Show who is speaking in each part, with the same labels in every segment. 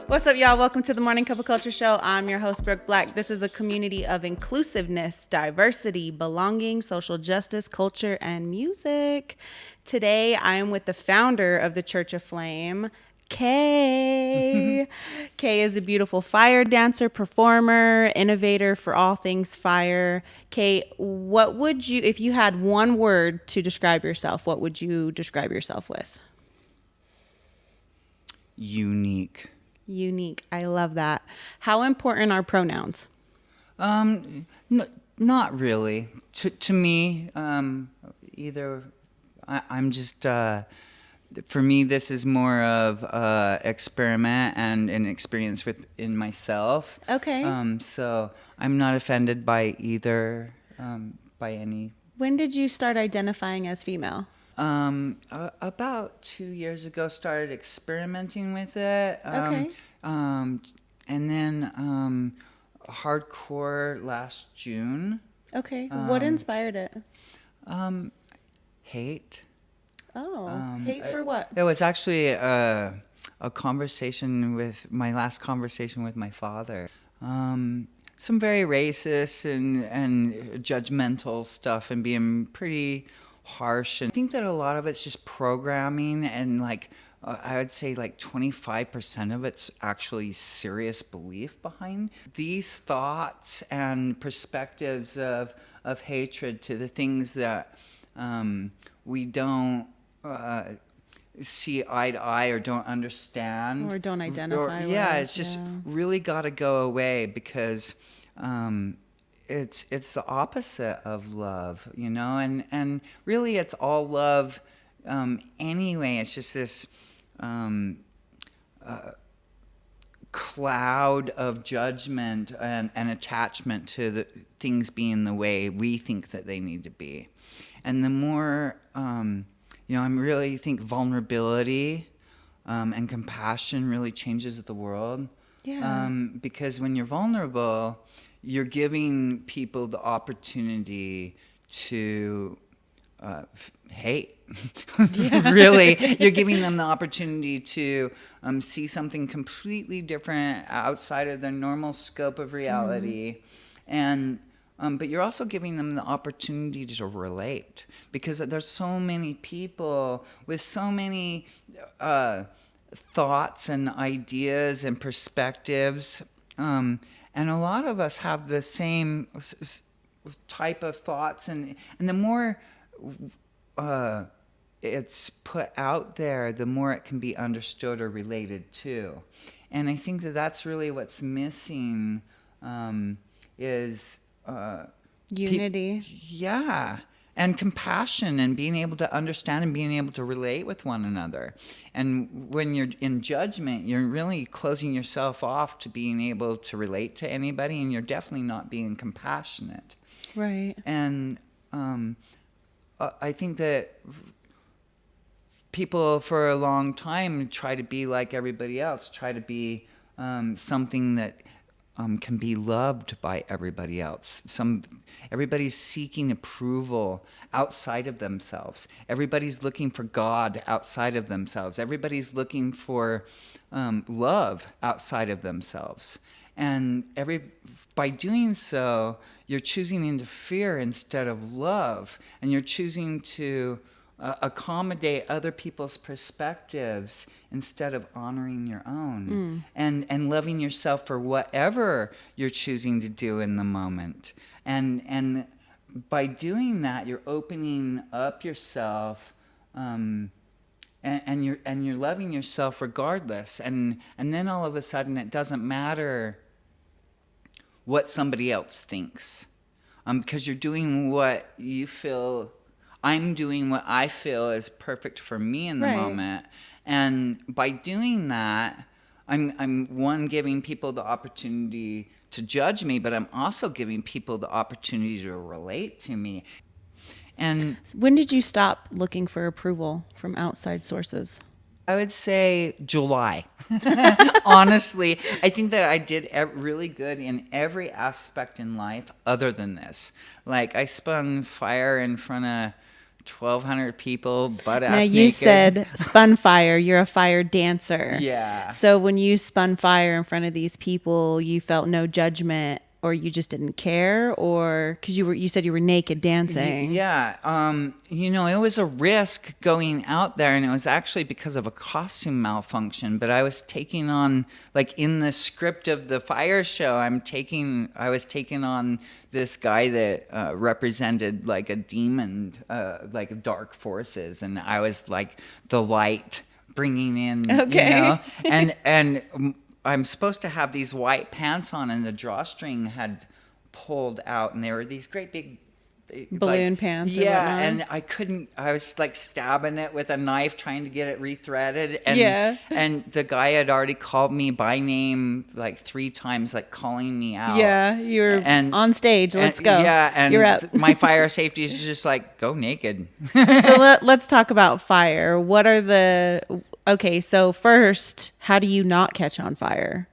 Speaker 1: What's up, y'all? Welcome to the Morning Cup of Culture Show. I'm your host, Brooke Black. This is a community of inclusiveness, diversity, belonging, social justice, culture, and music. Today, I am with the founder of the Church of Flame, Kay. Kay is a beautiful fire dancer, performer, innovator for all things fire. Kay, what would you, if you had one word to describe yourself, what would you describe yourself with?
Speaker 2: Unique.
Speaker 1: Unique. I love that. How important are pronouns?
Speaker 2: Not really. To me, either I'm just. For me, this is more of experiment and an experience in myself.
Speaker 1: Okay.
Speaker 2: So I'm not offended by either. By any.
Speaker 1: When did you start identifying as female?
Speaker 2: About 2 years ago, started experimenting with it.
Speaker 1: Okay.
Speaker 2: And then hardcore last June.
Speaker 1: Okay. What inspired it?
Speaker 2: Hate.
Speaker 1: Oh, hate for what?
Speaker 2: It was actually a conversation with my last conversation with my father. Some very racist and judgmental stuff and being pretty harsh. And I think that a lot of it's just programming and I would say 25% of it's actually serious belief behind these thoughts and perspectives of hatred to the things that we don't see eye to eye or don't understand.
Speaker 1: Or don't identify with.
Speaker 2: Yeah, it's just really got to go away because it's the opposite of love, you know? And really it's all love anyway. It's just this cloud of judgment and attachment to the things being the way we think that they need to be. And the more, I really think vulnerability and compassion really changes the world.
Speaker 1: Yeah.
Speaker 2: Because when you're vulnerable, you're giving people the opportunity to hate. Really, you're giving them the opportunity to see something completely different outside of their normal scope of reality. And but you're also giving them the opportunity to relate, because there's so many people with so many thoughts and ideas and perspectives, and a lot of us have the same type of thoughts, and the more it's put out there, the more it can be understood or related to. And I think that that's really what's missing, is
Speaker 1: unity.
Speaker 2: Yeah. And compassion and being able to understand and being able to relate with one another. And when you're in judgment, you're really closing yourself off to being able to relate to anybody, and you're definitely not being compassionate.
Speaker 1: Right.
Speaker 2: And I think that people for a long time try to be like everybody else, try to be something that can be loved by everybody else. Everybody's seeking approval outside of themselves. Everybody's looking for God outside of themselves. Everybody's looking for love outside of themselves. And by doing so, you're choosing into fear instead of love, and you're choosing to accommodate other people's perspectives instead of honoring your own, and loving yourself for whatever you're choosing to do in the moment. And by doing that, you're opening up yourself, and you're loving yourself regardless. And then all of a sudden, it doesn't matter what somebody else thinks, because you're doing what you feel. I'm doing what I feel is perfect for me in the moment. And by doing that, I'm giving people the opportunity to judge me, but I'm also giving people the opportunity to relate to me. And
Speaker 1: When did you stop looking for approval from outside sources?
Speaker 2: I would say July. Honestly, I think that I did really good in every aspect in life other than this. Like, I spun fire in front of 1,200 people, butt ass
Speaker 1: Now
Speaker 2: naked.
Speaker 1: you said spun fire. You're a fire dancer.
Speaker 2: Yeah.
Speaker 1: So when you spun fire in front of these people, you felt no judgment, or you just didn't care, or because you said you were naked dancing.
Speaker 2: Yeah, it was a risk going out there, and it was actually because of a costume malfunction. But I was taking on, like, in the script of the fire show, I was taking on this guy that represented like a demon, like dark forces, and I was like the light bringing in,
Speaker 1: Okay.
Speaker 2: and I'm supposed to have these white pants on, and the drawstring had pulled out, and they were these great big
Speaker 1: Balloon pants or
Speaker 2: Yeah,
Speaker 1: whatnot.
Speaker 2: and I was like stabbing it with a knife, trying to get it rethreaded. And,
Speaker 1: Yeah.
Speaker 2: And the guy had already called me by name like 3 times, like calling me out.
Speaker 1: Yeah, you were on stage. Let's go.
Speaker 2: Yeah, and
Speaker 1: You're up.
Speaker 2: my fire safety is just like, go naked.
Speaker 1: So let's talk about fire. Okay, so first, how do you not catch on fire?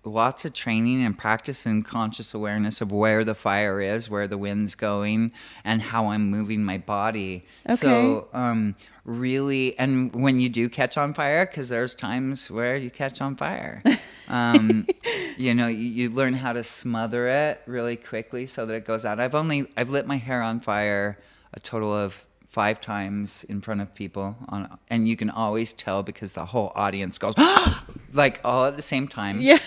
Speaker 2: Lots of training and practice and conscious awareness of where the fire is, where the wind's going, and how I'm moving my body.
Speaker 1: Okay.
Speaker 2: So really, and when you do catch on fire, because there's times where you catch on fire, you learn how to smother it really quickly so that it goes out. I've lit my hair on fire a total of 5 times in front of people, and you can always tell because the whole audience goes like all at the same time.
Speaker 1: Yeah.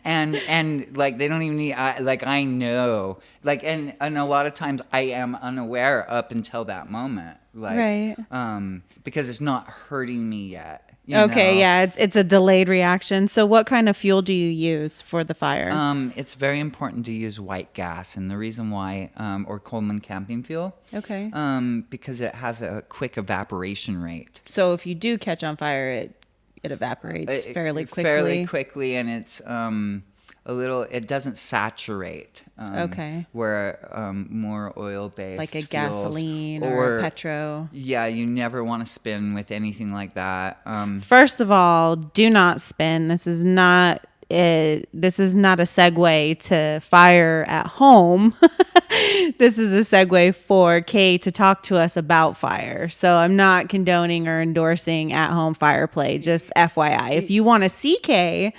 Speaker 2: And like they don't even need, I know, like, and a lot of times I am unaware up until that moment, like,
Speaker 1: Right.
Speaker 2: because it's not hurting me yet.
Speaker 1: Okay, yeah, it's a delayed reaction. So what kind of fuel do you use for the fire?
Speaker 2: It's very important to use white gas, and the reason why, or Coleman camping fuel.
Speaker 1: Okay.
Speaker 2: Because it has a quick evaporation rate.
Speaker 1: So if you do catch on fire, it evaporates fairly quickly.
Speaker 2: Fairly quickly, and it's it doesn't saturate.
Speaker 1: Okay.
Speaker 2: Where more oil-based,
Speaker 1: Like a
Speaker 2: fuels,
Speaker 1: gasoline or a petro.
Speaker 2: Yeah, you never want to spin with anything like that.
Speaker 1: First of all, do not spin. This is not a segue to fire at home. This is a segue for Kay to talk to us about fire. So I'm not condoning or endorsing at-home fire play. Just FYI, if you want to see Kay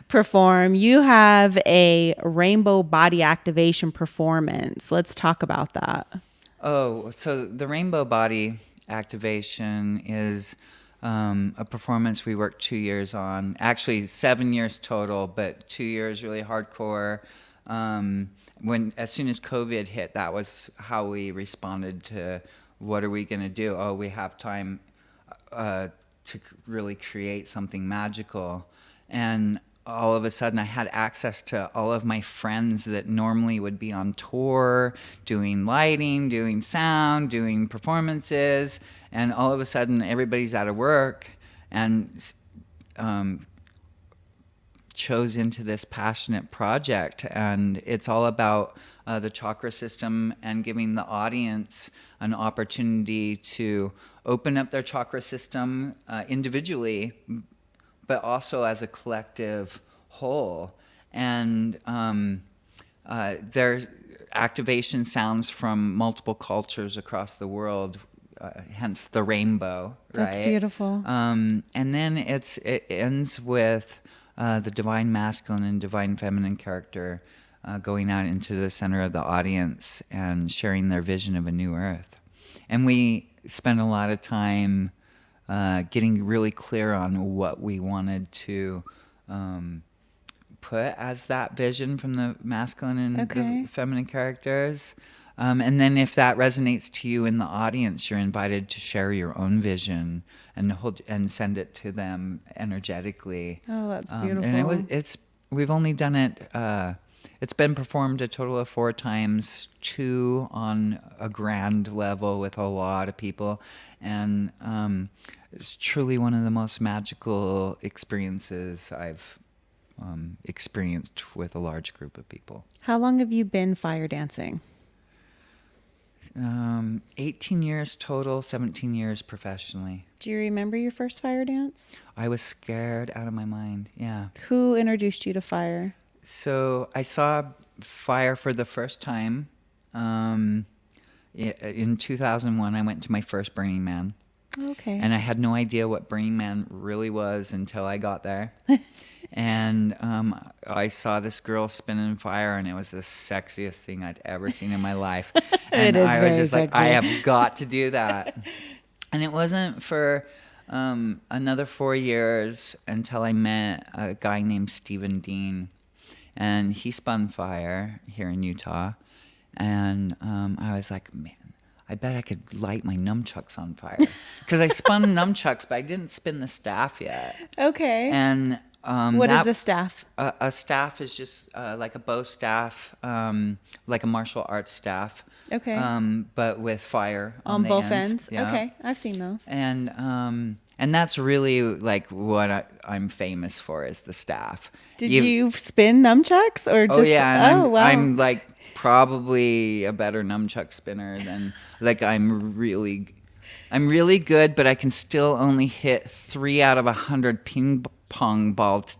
Speaker 1: perform, you have a rainbow body activation performance. Let's talk about that.
Speaker 2: Oh, so the rainbow body activation is a performance we worked 2 years on. Actually, 7 years total, but 2 years really hardcore. As soon as COVID hit, that was how we responded to what are we going to do? Oh, we have time to really create something magical. And all of a sudden I had access to all of my friends that normally would be on tour, doing lighting, doing sound, doing performances. And all of a sudden everybody's out of work and chose into this passionate project. And it's all about the chakra system and giving the audience an opportunity to open up their chakra system individually, but also as a collective whole. And there's activation sounds from multiple cultures across the world, hence the rainbow.
Speaker 1: That's
Speaker 2: right?
Speaker 1: beautiful.
Speaker 2: And then it ends with the divine masculine and divine feminine character going out into the center of the audience and sharing their vision of a new earth. And we spent a lot of time getting really clear on what we wanted to put as that vision from the masculine and the feminine characters. And then if that resonates to you in the audience, you're invited to share your own vision and send it to them energetically.
Speaker 1: Oh, that's beautiful.
Speaker 2: And we've only done it, it's been performed a total of 4 times, 2 on a grand level with a lot of people. And it's truly one of the most magical experiences I've experienced with a large group of people.
Speaker 1: How long have you been fire dancing?
Speaker 2: 18 years total, 17 years professionally.
Speaker 1: Do you remember your first fire dance?
Speaker 2: I was scared out of my mind. Yeah.
Speaker 1: Who introduced you to fire?
Speaker 2: So I saw fire for the first time in 2001. I went to my first Burning Man.
Speaker 1: Okay.
Speaker 2: And I had no idea what Burning Man really was until I got there. And I saw this girl spinning fire, and it was the sexiest thing I'd ever seen in my life. And
Speaker 1: It is
Speaker 2: I was
Speaker 1: very
Speaker 2: just like,
Speaker 1: sexy.
Speaker 2: I have got to do that. And it wasn't for another 4 years until I met a guy named Stephen Dean. And he spun fire here in Utah. And I was like, man, I bet I could light my nunchucks on fire. Because I spun nunchucks, but I didn't spin the staff yet.
Speaker 1: Okay.
Speaker 2: And
Speaker 1: what is a staff?
Speaker 2: A staff is just like a bow staff, like a martial arts staff.
Speaker 1: Okay.
Speaker 2: But with fire
Speaker 1: On
Speaker 2: the
Speaker 1: both ends?
Speaker 2: Yeah.
Speaker 1: Okay. I've seen those.
Speaker 2: And that's really like what I'm famous for is the staff.
Speaker 1: Did you spin nunchucks or just?
Speaker 2: Oh yeah, and
Speaker 1: wow.
Speaker 2: I'm like probably a better nunchuck spinner than like I'm really good, but I can still only hit 3 out of 100 ping pong balls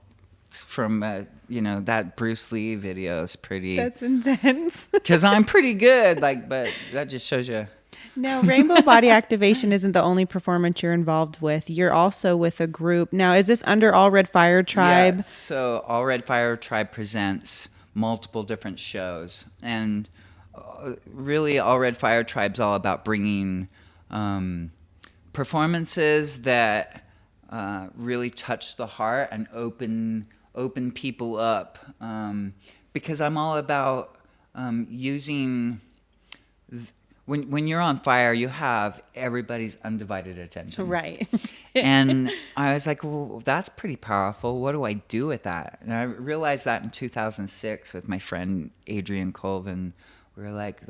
Speaker 2: from that Bruce Lee video is pretty.
Speaker 1: That's intense.
Speaker 2: Because I'm pretty good, but that just shows you.
Speaker 1: Now, Rainbow Body Activation isn't the only performance you're involved with. You're also with a group. Now, is this under Allred Fire Tribe?
Speaker 2: Yeah, so Allred Fire Tribe presents multiple different shows. And really, Allred Fire Tribe's all about bringing performances that really touch the heart and open people up. Because I'm all about using... When you're on fire, you have everybody's undivided attention.
Speaker 1: Right.
Speaker 2: And I was like, well, that's pretty powerful. What do I do with that? And I realized that in 2006 with my friend Adrian Colvin. We were like,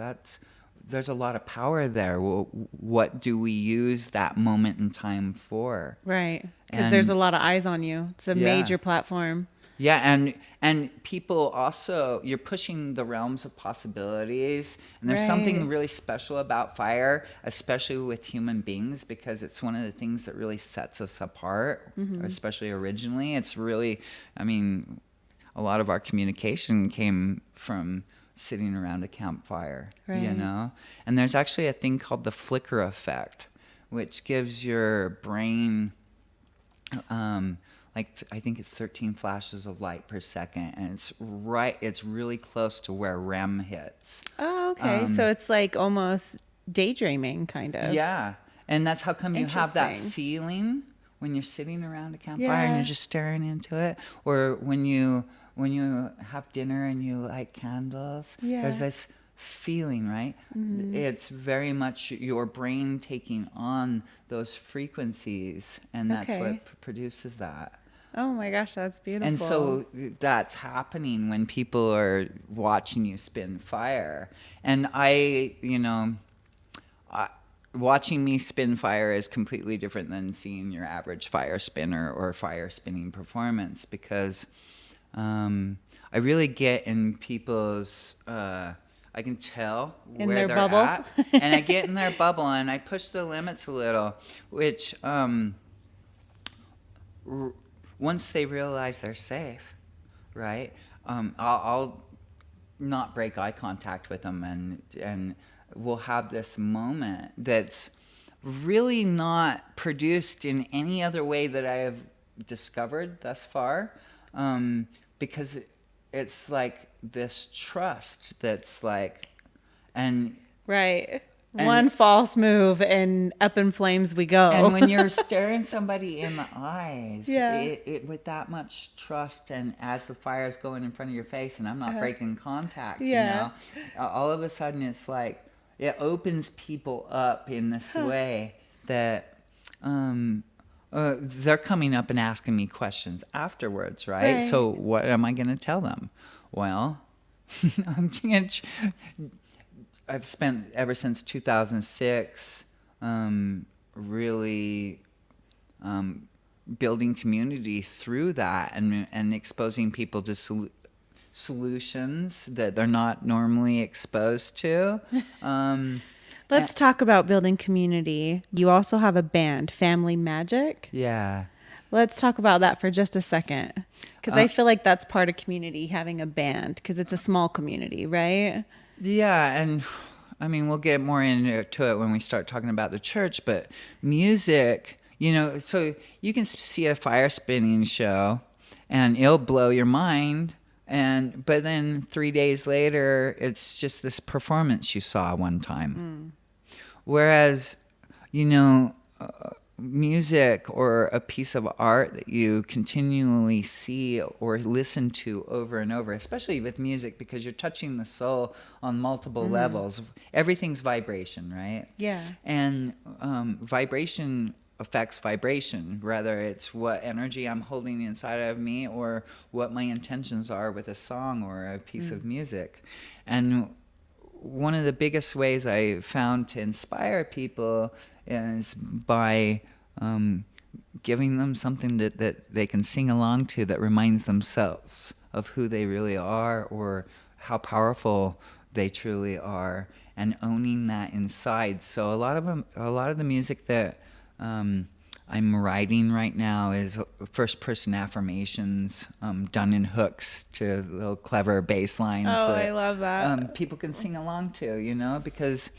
Speaker 2: there's a lot of power there. Well, what do we use that moment in time for?
Speaker 1: Right. Because there's a lot of eyes on you. It's a major platform.
Speaker 2: Yeah, and people also, you're pushing the realms of possibilities, and there's something really special about fire, especially with human beings, because it's one of the things that really sets us apart, especially originally. It's really, a lot of our communication came from sitting around a campfire, And there's actually a thing called the flicker effect, which gives your brain... I think it's 13 flashes of light per second, and it's really close to where REM hits.
Speaker 1: Oh, okay. So it's like almost daydreaming, kind of.
Speaker 2: Yeah, and that's how come you have that feeling when you're sitting around a campfire and you're just staring into it, or when you have dinner and you light candles. There's this feeling, right? It's very much your brain taking on those frequencies, and that's what produces that.
Speaker 1: Oh my gosh, that's beautiful.
Speaker 2: And so that's happening when people are watching you spin fire. And watching me spin fire is completely different than seeing your average fire spinner or fire spinning performance, because I really get in people's... I can tell
Speaker 1: in
Speaker 2: where
Speaker 1: their
Speaker 2: they're
Speaker 1: bubble.
Speaker 2: at, and I get in their bubble, and I push the limits a little, which once they realize they're safe, right? I'll not break eye contact with them, and we'll have this moment that's really not produced in any other way that I have discovered thus far, because it's like this trust that's like, and
Speaker 1: right. One false move and up in flames we go.
Speaker 2: And when you're staring somebody in the eyes, it with that much trust, and as the fire's going in front of your face, and I'm not breaking contact, all of a sudden it's like it opens people up in this way that they're coming up and asking me questions afterwards, right? So what am I going to tell them? Well, I've spent ever since 2006 really building community through that, and exposing people to solutions that they're not normally exposed to.
Speaker 1: Let's talk about building community. You also have a band, Family Magic.
Speaker 2: Yeah.
Speaker 1: Let's talk about that for just a second. Because I feel like that's part of community, having a band, because it's a small community, right?
Speaker 2: Yeah, and I mean, we'll get more into it when we start talking about the church, but music, so you can see a fire spinning show and it'll blow your mind. But then 3 days later, it's just this performance you saw one time. Whereas, music or a piece of art that you continually see or listen to over and over, especially with music, because you're touching the soul on multiple levels. Everything's vibration, right?
Speaker 1: Yeah.
Speaker 2: And vibration affects vibration, whether it's what energy I'm holding inside of me or what my intentions are with a song or a piece of music. And one of the biggest ways I found to inspire people is by giving them something that they can sing along to that reminds themselves of who they really are or how powerful they truly are, and owning that inside. So a lot of the music that I'm writing right now is first-person affirmations done in hooks to little clever bass lines that
Speaker 1: I love that.
Speaker 2: people can sing along to, because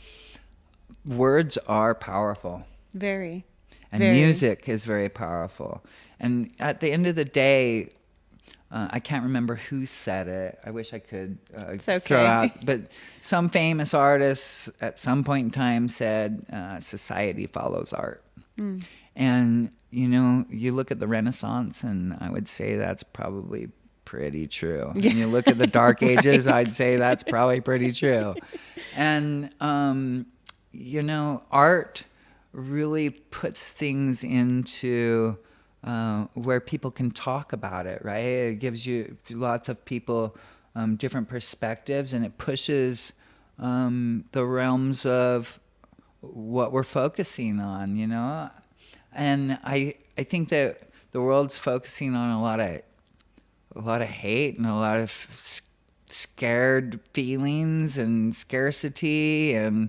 Speaker 2: words are powerful.
Speaker 1: Very.
Speaker 2: And
Speaker 1: Very.
Speaker 2: music is very powerful. And at the end of the day, I can't remember who said it. I wish I could
Speaker 1: It's okay.
Speaker 2: throw out. But some famous artists at some point in time said, society follows art. And, you look at the Renaissance, and I would say that's probably pretty true.
Speaker 1: Yeah.
Speaker 2: And you look at the Dark Ages,
Speaker 1: Right.
Speaker 2: I'd say that's probably pretty true. And, art really puts things into where people can talk about it, right? It gives you lots of people different perspectives, and it pushes the realms of what we're focusing on, And I think that the world's focusing on a lot of hate and a lot of scared feelings and scarcity, and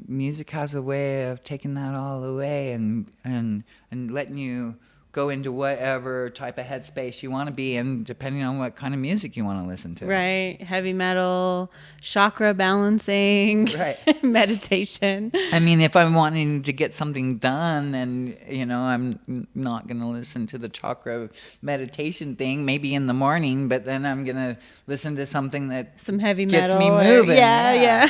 Speaker 2: music has a way of taking that all away and letting you go into whatever type of headspace you want to be in, depending on what kind of music you want to listen to.
Speaker 1: Right. Heavy metal, chakra balancing,
Speaker 2: Right.
Speaker 1: meditation.
Speaker 2: I mean, if I'm wanting to get something done, and I'm not going to listen to the chakra meditation thing, maybe in the morning, but then I'm going to listen to something that
Speaker 1: Some heavy
Speaker 2: gets
Speaker 1: metal.
Speaker 2: me moving.
Speaker 1: Yeah.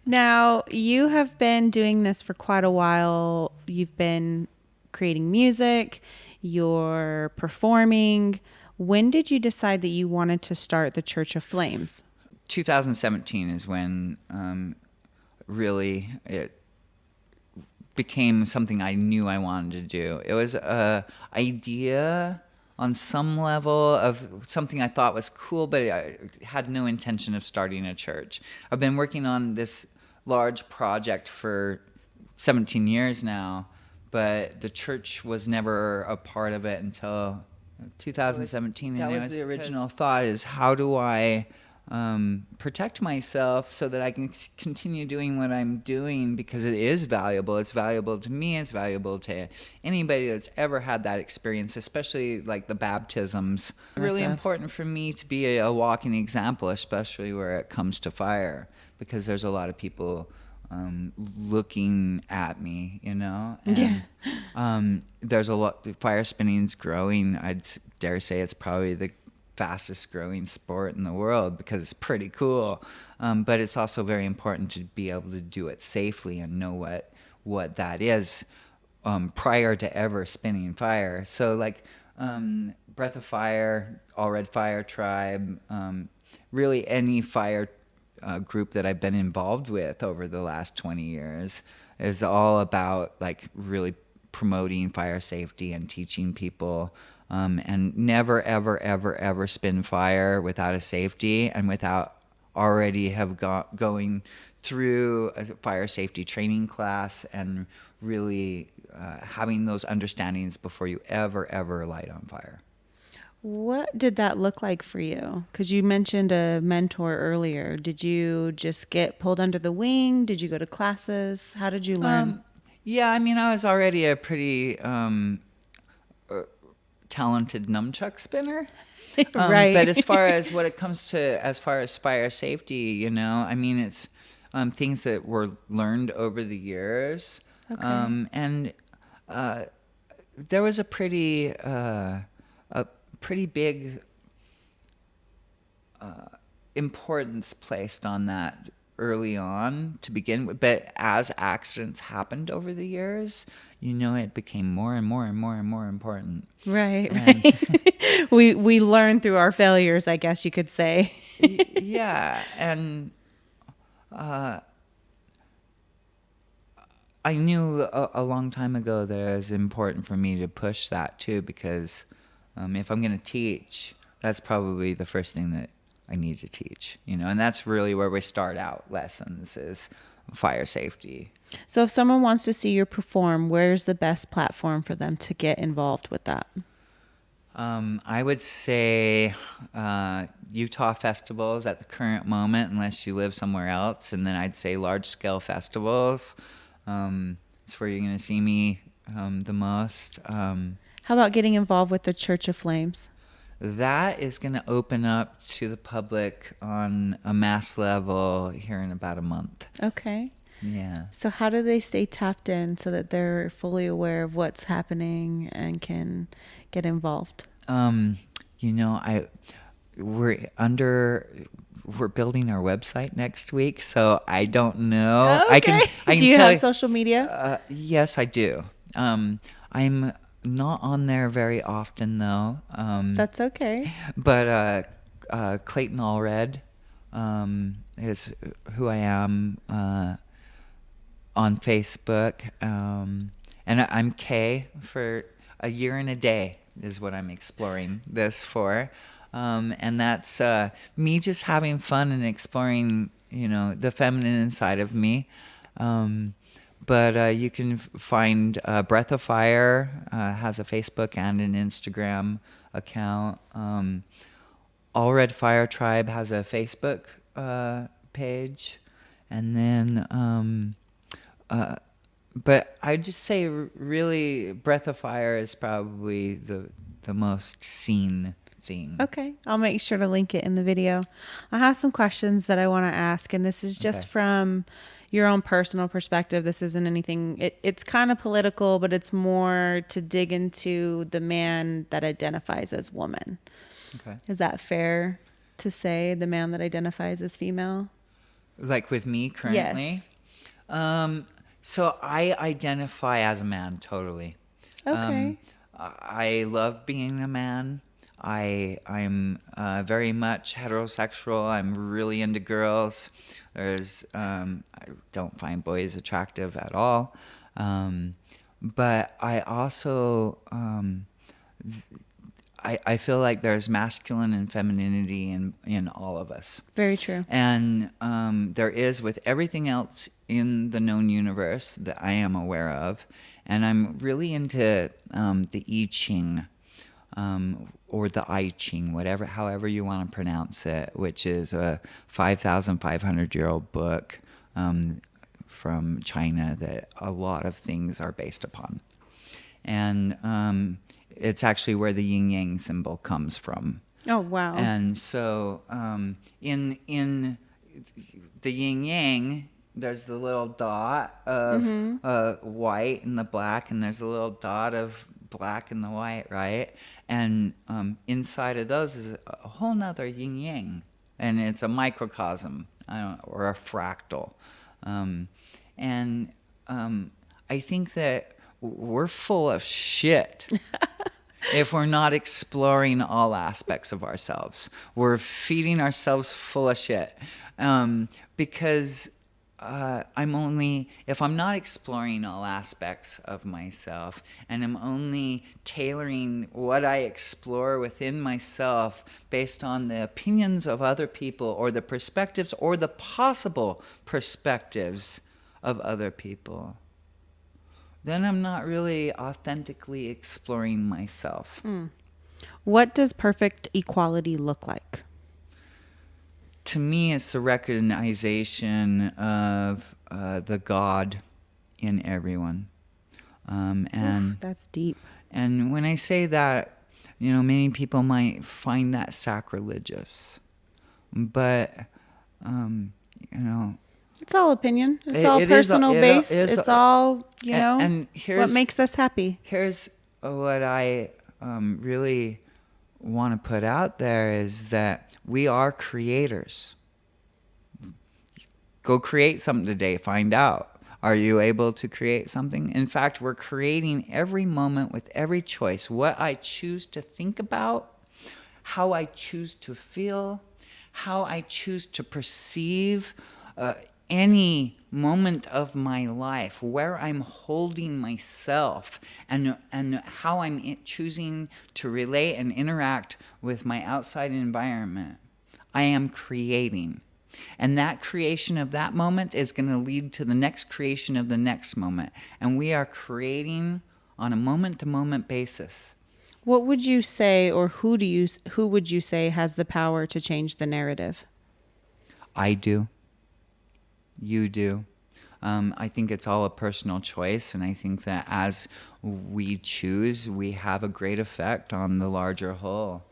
Speaker 1: Now, you have been doing this for quite a while. You've been creating music, you're performing. When did you decide that you wanted to start the Church of Flames?
Speaker 2: 2017 is when really it became something I knew I wanted to do. It was a idea on some level of something I thought was cool, but I had no intention of starting a church. I've been working on this large project for 17 years now, but the church was never a part of it until 2017. That was the original thought, is how do I protect myself so that I can continue doing what I'm doing, because it is valuable. It's valuable to me. It's valuable to anybody that's ever had that experience, especially like the baptisms. It's really important for me to be a walking example, especially where it comes to fire, because there's a lot of people looking at me, and there's a lot. Fire spinning's growing. I'd dare say it's probably the fastest growing sport in the world, because it's pretty cool, but it's also very important to be able to do it safely and know what that is prior to ever spinning fire. So like Breath of Fire, Allred Fire Tribe, really any fire group that I've been involved with over the last 20 years is all about like really promoting fire safety and teaching people, and never, ever, ever, ever spin fire without a safety and without already going through a fire safety training class and really having those understandings before you ever light on fire.
Speaker 1: What did that look like for you? Because you mentioned a mentor earlier. Did you just get pulled under the wing? Did you go to classes? How did you learn?
Speaker 2: Yeah, I mean, I was already a pretty talented nunchuck spinner.
Speaker 1: Right.
Speaker 2: But as far as what it comes to, as far as fire safety, I mean, it's things that were learned over the years.
Speaker 1: Okay.
Speaker 2: And there was a pretty big importance placed on that early on to begin with. But as accidents happened over the years, it became more and more and more and more important.
Speaker 1: Right,
Speaker 2: And
Speaker 1: right. We learn through our failures, I guess you could say.
Speaker 2: yeah, and I knew a long time ago that it was important for me to push that too, because if I'm going to teach, that's probably the first thing that I need to teach, and that's really where we start out lessons is fire safety.
Speaker 1: So if someone wants to see you perform, where's the best platform for them to get involved with that?
Speaker 2: I would say Utah festivals at the current moment, unless you live somewhere else. And then I'd say large-scale festivals. It's where you're going to see me the most.
Speaker 1: How about getting involved with the Church of Flames?
Speaker 2: That is going to open up to the public on a mass level here in about a month.
Speaker 1: Okay.
Speaker 2: Yeah.
Speaker 1: So how do they stay tapped in so that they're fully aware of what's happening and can get involved?
Speaker 2: We're building our website next week, so I don't know.
Speaker 1: Okay.
Speaker 2: I
Speaker 1: Do
Speaker 2: can
Speaker 1: you
Speaker 2: tell
Speaker 1: have social media?
Speaker 2: Yes, I do. I'm not on there very often though.
Speaker 1: That's okay.
Speaker 2: But Clayton Allred is who I am on Facebook, and I'm Kay for a year and a day is what I'm exploring this for. And that's me just having fun and exploring, the feminine inside of me. But you can find Breath of Fire has a Facebook and an Instagram account. All Red Fire Tribe has a Facebook page. And then, but I'd just say really Breath of Fire is probably the most seen thing.
Speaker 1: Okay. I'll make sure to link it in the video. I have some questions that I want to ask, and this is just from your own personal perspective. This isn't anything, it's kind of political, but it's more to dig into the man that identifies as woman.
Speaker 2: Okay.
Speaker 1: Is that fair to say, the man that identifies as female?
Speaker 2: Like with me currently?
Speaker 1: Yes.
Speaker 2: So I identify as a man totally.
Speaker 1: Okay.
Speaker 2: I love being a man. I'm very much heterosexual. I'm really into girls. I don't find boys attractive at all. But I also I feel like there's masculine and femininity in all of us.
Speaker 1: Very true.
Speaker 2: And there is with everything else in the known universe that I am aware of. And I'm really into the I Ching, or the I Ching, however you want to pronounce it, which is a 5,500-year-old book from China that a lot of things are based upon. And it's actually where the yin yang symbol comes from.
Speaker 1: Oh, wow.
Speaker 2: And so in the yin yang, there's the little dot of white and the black, and there's a little dot of black and the white, right? And inside of those is a whole nother yin yang, and it's a microcosm, or a fractal. And I think that we're full of shit. If we're not exploring all aspects of ourselves, we're feeding ourselves full of shit. Because if I'm not exploring all aspects of myself, and I'm only tailoring what I explore within myself based on the opinions of other people, or the perspectives or the possible perspectives of other people, then I'm not really authentically exploring myself.
Speaker 1: What does perfect equality look like?
Speaker 2: To me, it's the recognition of the God in everyone. And
Speaker 1: That's deep.
Speaker 2: and when I say that, many people might find that sacrilegious, but you know,
Speaker 1: It's all opinion. It's all
Speaker 2: it is.
Speaker 1: personal based. It's all,
Speaker 2: And
Speaker 1: what makes us happy.
Speaker 2: Here's what I really want to put out there is that we are creators. Go create something today. Find out. Are you able to create something? In fact, we're creating every moment with every choice. What I choose to think about, how I choose to feel, how I choose to perceive any moment of my life, where I'm holding myself, and how I'm choosing to relate and interact with my outside environment. I am creating. And that creation of that moment is going to lead to the next creation of the next moment. And we are creating on a moment-to-moment basis.
Speaker 1: What would you say, or who would you say has the power to change the narrative?
Speaker 2: I do. You do. I think it's all a personal choice, and I think that as we choose, we have a great effect on the larger whole.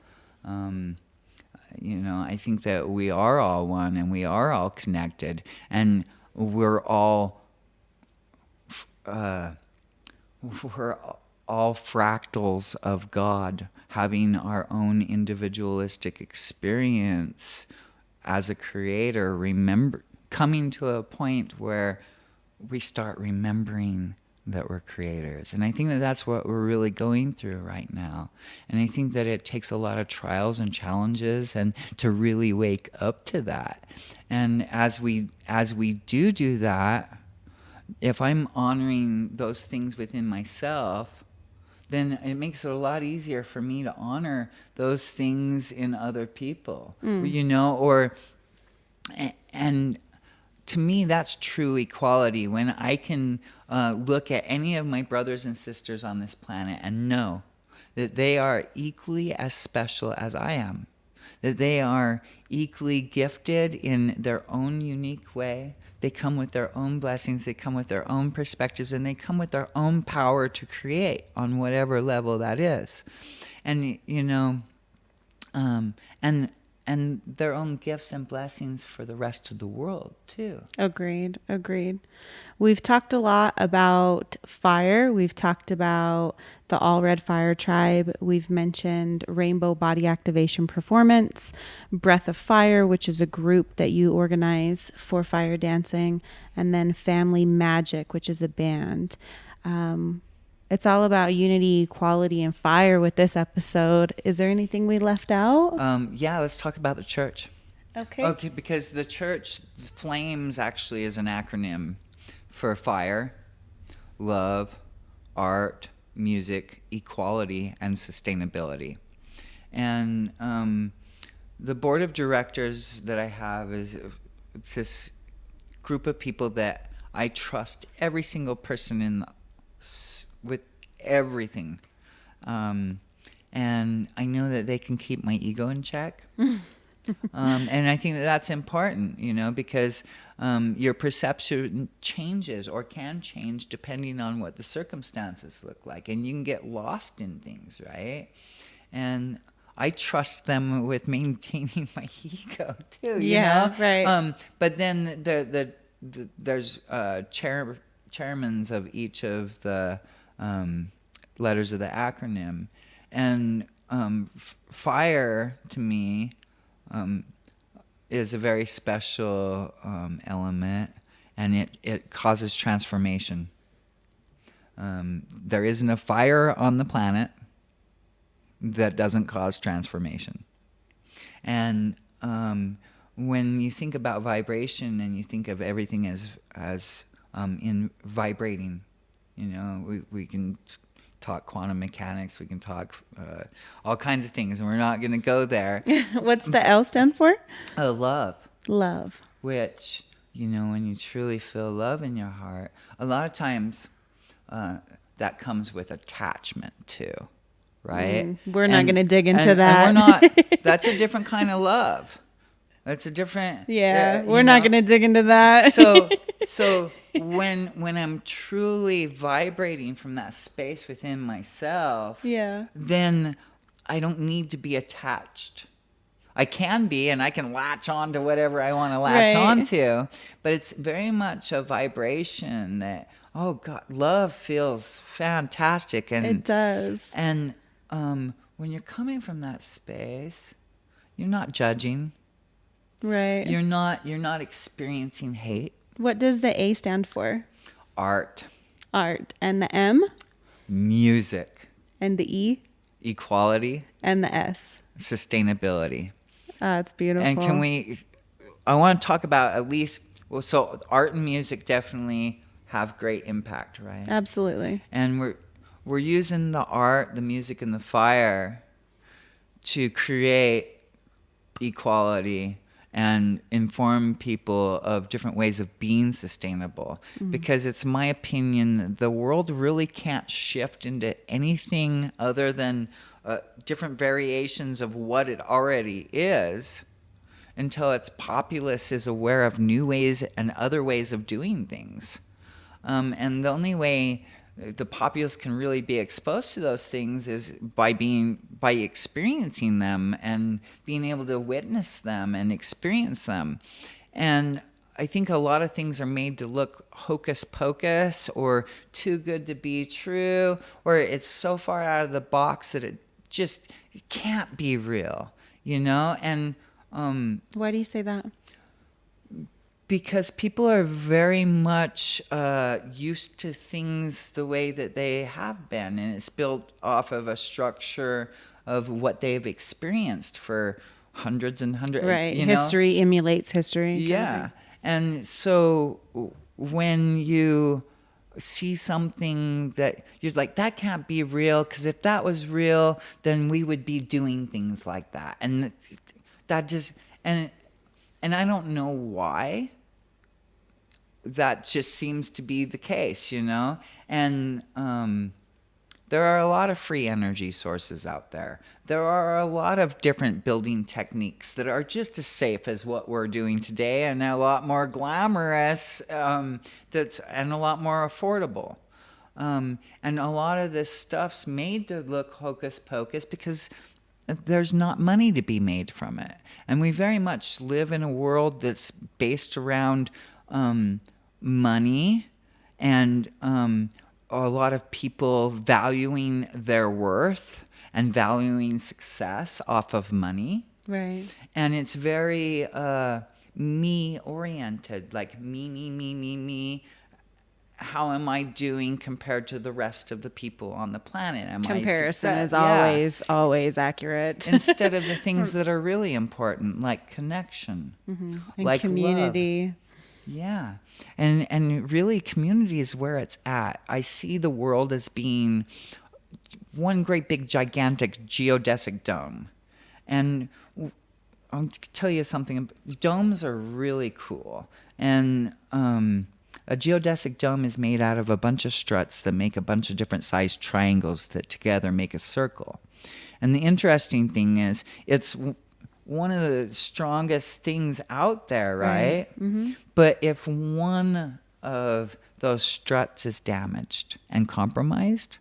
Speaker 2: I think that we are all one, and we are all connected, and we're all fractals of God, having our own individualistic experience as a creator, coming to a point where we start remembering that we're creators. And I think that that's what we're really going through right now. And I think that it takes a lot of trials and challenges and to really wake up to that. And as we do that, if I'm honoring those things within myself, then it makes it a lot easier for me to honor those things in other people. And to me, that's true equality, when I can look at any of my brothers and sisters on this planet and know that they are equally as special as I am, that they are equally gifted in their own unique way. They come with their own blessings, they come with their own perspectives, and they come with their own power to create on whatever level that is. And, and their own gifts and blessings for the rest of the world, too.
Speaker 1: Agreed. We've talked a lot about fire. We've talked about the Allred Fire Tribe. We've mentioned Rainbow Body Activation Performance, Breath of Fire, which is a group that you organize for fire dancing, and then Family Magic, which is a band. It's all about unity, equality, and fire with this episode. Is there anything we left out?
Speaker 2: Yeah, let's talk about the church.
Speaker 1: Okay,
Speaker 2: because the church, F.L.A.M.E.S actually is an acronym for fire, love, art, music, equality, and sustainability. And the board of directors that I have is this group of people that I trust every single person with everything. And I know that they can keep my ego in check. And I think that that's important, because your perception changes or can change depending on what the circumstances look like. And you can get lost in things, right? And I trust them with maintaining my ego, too,
Speaker 1: right.
Speaker 2: But then there's chairmans of each of the letters of the acronym. And fire, to me, is a very special element, and it causes transformation. There isn't a fire on the planet that doesn't cause transformation. And when you think about vibration and you think of everything as in vibrating, we can talk quantum mechanics, we can talk all kinds of things, and we're not going to go there.
Speaker 1: What's the L stand for?
Speaker 2: Love.
Speaker 1: Love.
Speaker 2: Which, when you truly feel love in your heart, a lot of times that comes with attachment too, right?
Speaker 1: We're not going to dig into
Speaker 2: and
Speaker 1: that.
Speaker 2: we're not. That's a different kind of love. That's a different.
Speaker 1: Yeah, we're not going to dig into that.
Speaker 2: So when I'm truly vibrating from that space within myself,
Speaker 1: Yeah.
Speaker 2: then I don't need to be attached. I can be, and I can latch on to whatever I want to latch
Speaker 1: Right.
Speaker 2: onto, but it's very much a vibration that, oh God, love feels fantastic. And
Speaker 1: It does.
Speaker 2: And when you're coming from that space, you're not judging.
Speaker 1: Right.
Speaker 2: You're not experiencing hate.
Speaker 1: What does the A stand for?
Speaker 2: Art,
Speaker 1: Art. And the M?
Speaker 2: music,
Speaker 1: And the E?
Speaker 2: equality,
Speaker 1: And the S?
Speaker 2: sustainability.
Speaker 1: It's beautiful.
Speaker 2: And I want to talk about at least, well, so art and music definitely have great impact, right?
Speaker 1: Absolutely.
Speaker 2: And we're using the art, the music, and the fire to create equality and inform people of different ways of being sustainable. Because it's my opinion the world really can't shift into anything other than different variations of what it already is until its populace is aware of new ways and other ways of doing things. And the only way the populace can really be exposed to those things is by experiencing them and being able to witness them and experience them. And I think a lot of things are made to look hocus pocus or too good to be true, or it's so far out of the box that it can't be real, And
Speaker 1: Why do you say that?
Speaker 2: because people are very much used to things the way that they have been, and it's built off of a structure of what they've experienced for hundreds and hundreds.
Speaker 1: Right. History emulates history.
Speaker 2: Yeah. And so when you see something that you're like, that can't be real, because if that was real, then we would be doing things like that. And that just, and I don't know why that just seems to be the case, And there are a lot of free energy sources out there. There are a lot of different building techniques that are just as safe as what we're doing today, and a lot more glamorous, and a lot more affordable. And a lot of this stuff's made to look hocus pocus because there's not money to be made from it. And we very much live in a world that's based around money and a lot of people valuing their worth and valuing success off of money.
Speaker 1: Right.
Speaker 2: And it's very me oriented, like me. How am I doing compared to the rest of the people on the planet?
Speaker 1: Comparison is always accurate.
Speaker 2: Instead of the things that are really important, like connection,
Speaker 1: And
Speaker 2: like
Speaker 1: community.
Speaker 2: love. Yeah. And really community is where it's at. I see the world as being one great big gigantic geodesic dome. And I'll tell you something. Domes are really cool. And a geodesic dome is made out of a bunch of struts that make a bunch of different sized triangles that together make a circle. And the interesting thing is it's one of the strongest things out there, right?
Speaker 1: Mm-hmm.
Speaker 2: But if one of those struts is damaged and compromised,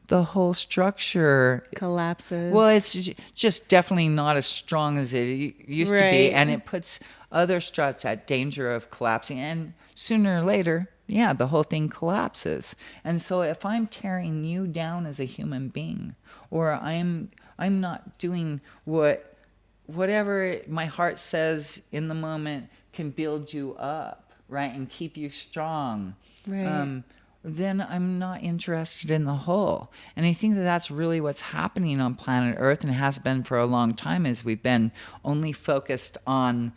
Speaker 2: the whole structure
Speaker 1: collapses.
Speaker 2: Well, it's just definitely not as strong as it used to be, and it puts other struts at danger of collapsing, and sooner or later, the whole thing collapses. And so if I'm tearing you down as a human being, or I'm not doing whatever my heart says in the moment can build you up, right, and keep you strong,
Speaker 1: right.
Speaker 2: Then I'm not interested in the whole. And I think that that's really what's happening on planet Earth, and has been for a long time, is we've been only focused on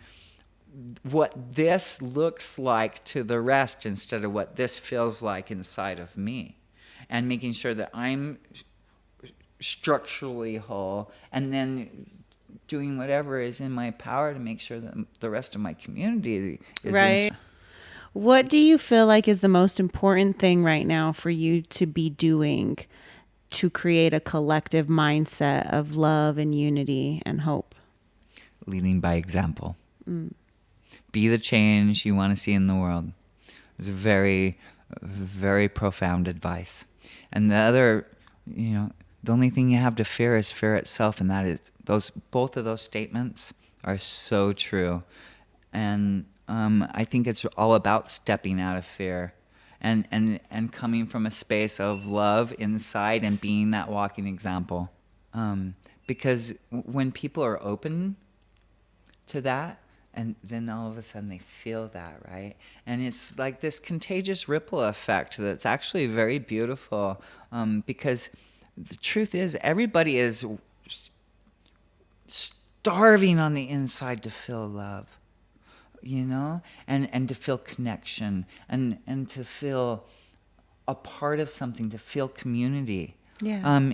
Speaker 2: what this looks like to the rest instead of what this feels like inside of me, and making sure that I'm structurally whole, and then doing whatever is in my power to make sure that the rest of my community is
Speaker 1: right. What do you feel like is the most important thing right now for you to be doing to create a collective mindset of love and unity and hope?
Speaker 2: Leading by example. Be the change you want to see in the world. It's a very, very profound advice. And the other, the only thing you have to fear is fear itself, and that is both of those statements are so true. And I think it's all about stepping out of fear and coming from a space of love inside and being that walking example. Because when people are open to that, and then all of a sudden they feel that, right? And it's like this contagious ripple effect that's actually very beautiful, because the truth is everybody is starving on the inside to feel love, and to feel connection, and to feel a part of something, to feel community.
Speaker 1: Yeah.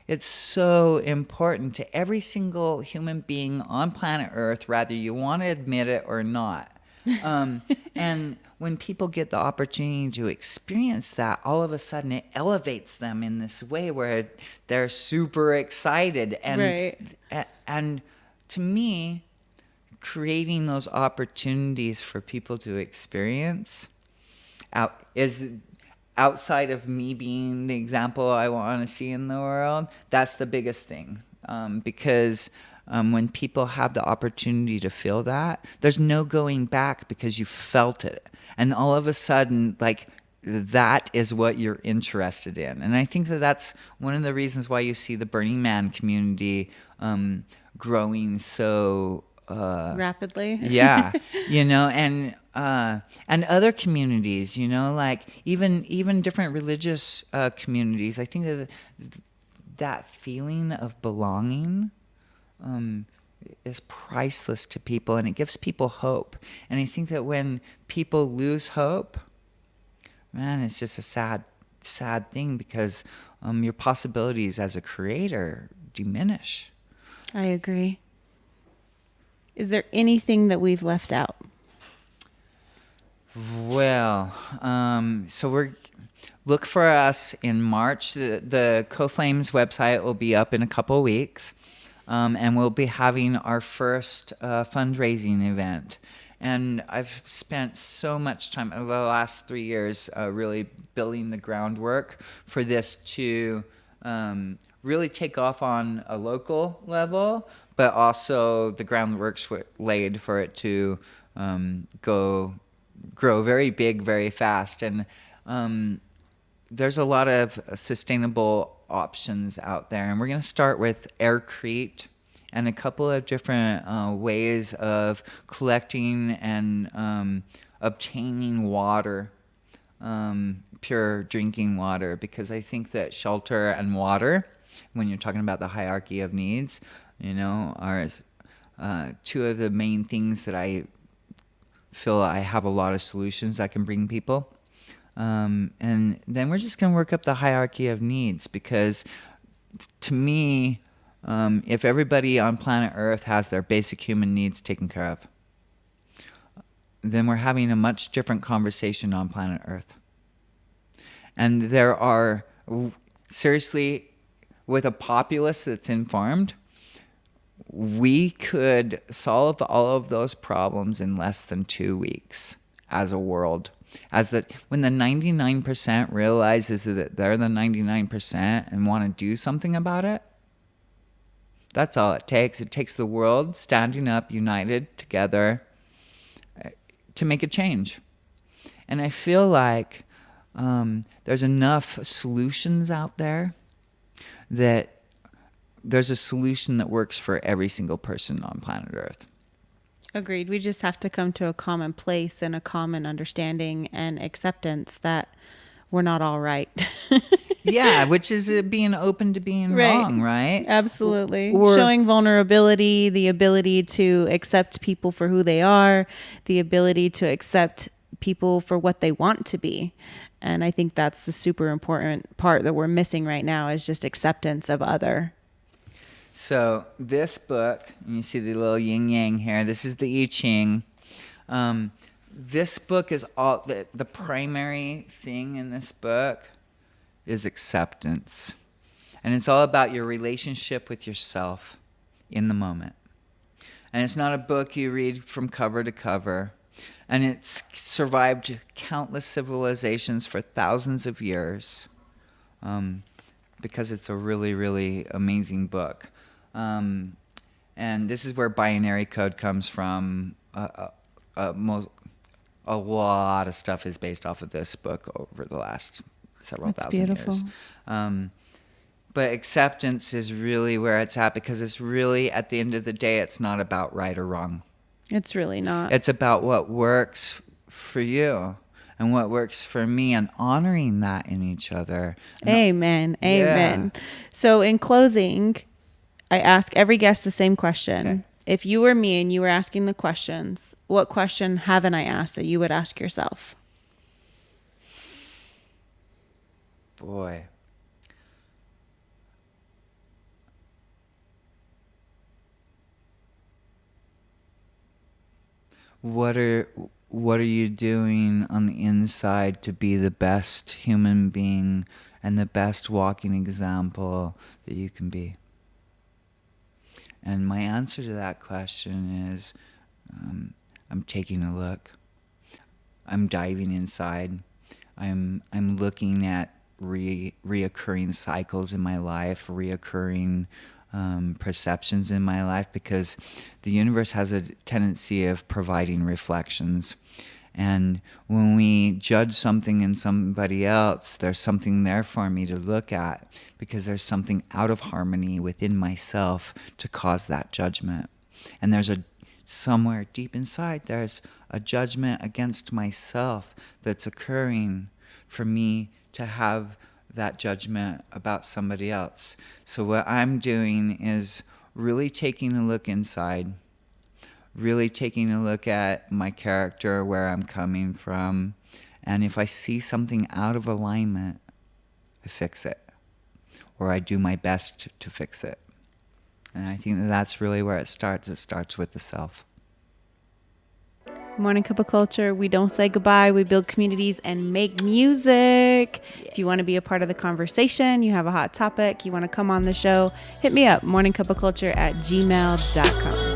Speaker 2: It's so important to every single human being on planet Earth, whether you want to admit it or not. And when people get the opportunity to experience that, all of a sudden it elevates them in this way where they're super excited.
Speaker 1: Right.
Speaker 2: And to me, creating those opportunities for people to experience is outside of me being the example I want to see in the world. That's the biggest thing, because when people have the opportunity to feel that, there's no going back because you felt it, and all of a sudden, like, that is what you're interested in. And I think that that's one of the reasons why you see the Burning Man community growing so
Speaker 1: rapidly.
Speaker 2: yeah, and other communities, like even different religious communities. I think that feeling of belonging is priceless to people, and it gives people hope. And I think that when people lose hope, man, it's just a sad thing, because your possibilities as a creator diminish.
Speaker 1: I agree. Is there anything that we've left out?
Speaker 2: Well, look for us in March. The F.L.A.M.E.S website will be up in a couple of weeks, and we'll be having our first fundraising event. And I've spent so much time over the last 3 years really building the groundwork for this to really take off on a local level, but also the groundwork's laid for it to grow very big, very fast. And there's a lot of sustainable options out there. And we're going to start with aircrete and a couple of different ways of collecting and obtaining water, pure drinking water, because I think that shelter and water, when you're talking about the hierarchy of needs, are two of the main things that I feel I have a lot of solutions I can bring people. And then we're just going to work up the hierarchy of needs, because to me, if everybody on planet Earth has their basic human needs taken care of, then we're having a much different conversation on planet Earth. And there are, seriously, with a populace that's informed, we could solve all of those problems in less than 2 weeks as a world. When the 99% realizes that they're the 99% and want to do something about it, that's all it takes. It takes the world standing up, united together, to make a change. And I feel like there's enough solutions out there that there's a solution that works for every single person on planet Earth.
Speaker 1: Agreed. We just have to come to a common place and a common understanding and acceptance that we're not all right.
Speaker 2: Yeah, which is being open to being wrong, right?
Speaker 1: Absolutely. Showing vulnerability, the ability to accept people for who they are, the ability to accept people for what they want to be. And I think that's the super important part that we're missing right now, is just acceptance of other.
Speaker 2: So this book, and you see the little yin yang here, this is the I Ching. this book is all the primary thing in this book is acceptance. And it's all about your relationship with yourself in the moment. And it's not a book you read from cover to cover. And it's survived countless civilizations for thousands of years, because it's a really, really amazing book. And this is where binary code comes from. A lot of stuff is based off of this book over the last several
Speaker 1: That's
Speaker 2: thousand
Speaker 1: beautiful.
Speaker 2: years. But acceptance is really where it's at, because it's really, at the end of the day, it's not about right or wrong.
Speaker 1: It's really not.
Speaker 2: It's about what works for you and what works for me, and honoring that in each other.
Speaker 1: Amen. Amen.
Speaker 2: Yeah.
Speaker 1: So in closing, I ask every guest the same question.
Speaker 2: Okay.
Speaker 1: If you were me and you were asking the questions, what question haven't I asked that you would ask yourself?
Speaker 2: Boy. What are you doing on the inside to be the best human being and the best walking example that you can be? And my answer to that question is, I'm taking a look. I'm diving inside. I'm looking at reoccurring cycles in my life, reoccurring perceptions in my life, because the universe has a tendency of providing reflections. And when we judge something in somebody else, there's something there for me to look at, because there's something out of harmony within myself to cause that judgment. And there's somewhere deep inside, there's a judgment against myself that's occurring for me to have that judgment about somebody else. So what I'm doing is really taking a look inside, really taking a look at my character, where I'm coming from. And if I see something out of alignment, I fix it, or I do my best to fix it. And I think that's really where it starts. It starts with the self.
Speaker 1: Morning Cup of Culture. We don't say goodbye. We build communities and make music. If you want to be a part of the conversation, you have a hot topic, you want to come on the show, hit me up, morningcupofculture@gmail.com.